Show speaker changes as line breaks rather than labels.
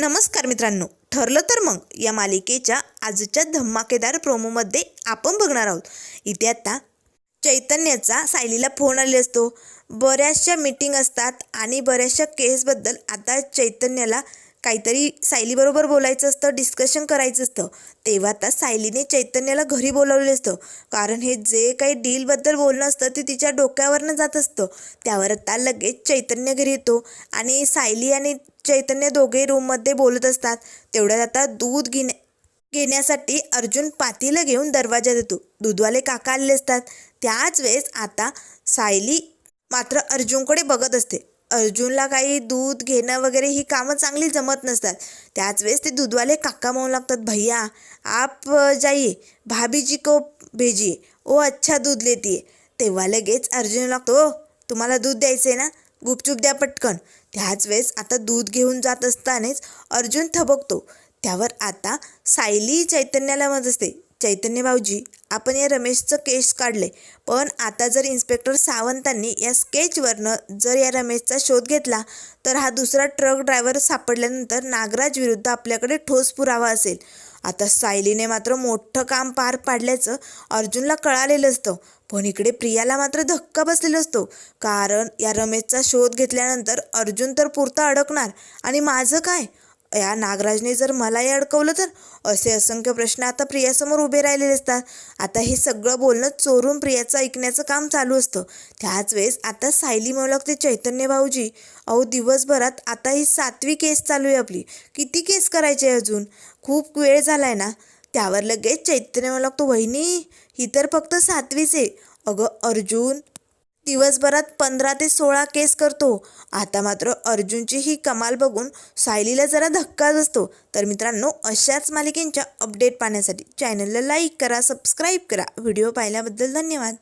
नमस्कार मित्रांनो, ठरलं तर मग या मालिकेच्या आजच्या धमाकेदार प्रोमोमध्ये आपण बघणार आहोत. इथे आता चैतन्याचा सायलीला फोन आले असतो. बऱ्याचशा मीटिंग असतात आणि बऱ्याचशा केसबद्दल आता चैतन्याला काहीतरी सायलीबरोबर बोलायचं असतं, डिस्कशन करायचं असतं. तेव्हा आता सायलीने चैतन्याला घरी बोलावलेलं असतं, कारण हे जे काही डीलबद्दल बोलणं असतं ते तिच्या डोक्यावरनं जात असतं. त्यावर आता लगेच चैतन्य घरी येतो आणि सायली आणि चैतन्य दोघे रूममध्ये बोलत असतात. तेवढ्यात आता दूध घेण्यासाठी अर्जुन पातेलं घेऊन दरवाजात येतो. दूधवाले काका आलेले असतात. त्याच वेळेस आता सायली मात्र अर्जुनकडे बघत असते. अर्जुनला काही दूध घेणं वगैरे ही कामं चांगली जमत नसतात. त्याच वेळेस ते दूधवाले काका म्हणू लागतात, भैया आप जाइए, भाभी जी को भेजिए, ओ अच्छा दूध लेती है. तेव्हा लगेच अर्जुन लागतो, ओ तुम्हाला दूध द्यायचं आहे ना, गुपचूप द्या पटकन. त्याच वेळेस आता दूध घेऊन जात असतानाच अर्जुन थबकतो. त्यावर आता सायली चैतन्याला म्हणत असते, चैतन्य भाऊजी आपण या रमेशचं केस काढले, पण आता जर इन्स्पेक्टर सावंतांनी या स्केचवरनं जर या रमेशचा शोध घेतला तर हा दुसरा ट्रक ड्रायव्हर सापडल्यानंतर नागराज विरुद्ध आपल्याकडे ठोस पुरावा असेल. आता सायलीने मात्र मोठं काम पार पाडल्याचं अर्जुनला कळालेलं असतं. पण इकडे प्रियाला मात्र धक्का बसलेला असतो, कारण या रमेशचा शोध घेतल्यानंतर अर्जुन तर पुरता अडकणार आणि माझं काय, या नागराजने जर मलाही अडकवलं तर, असे असंख्य प्रश्न आता प्रियासमोर उभे राहिलेले असतात. आता हे सगळं बोलणं चोरून प्रियाचं ऐकण्याचं काम चालू असतं. त्याच वेळेस आता सायली म्हणू लागते, चैतन्य भाऊजी अहो दिवसभरात आता ही 7वी केस चालू आहे आपली, किती केस करायचे अजून, खूप वेळ झाला आहे ना. त्यावर लगेच चैतन्य म्हणू लागतो, वहिनी ही तर फक्त 7वीच आहे. अगं अर्जुन दिवसभरात 15 ते 16 केस करतो. आता मात्र अर्जुनची ही कमाल बघून सायलीला जरा धक्का बसतो. तर मित्रांनो, अशाच मालिकेंच्या अपडेट पाहण्यासाठी चॅनलला लाईक करा, सबस्क्राईब करा. व्हिडिओ पाहिल्याबद्दल धन्यवाद.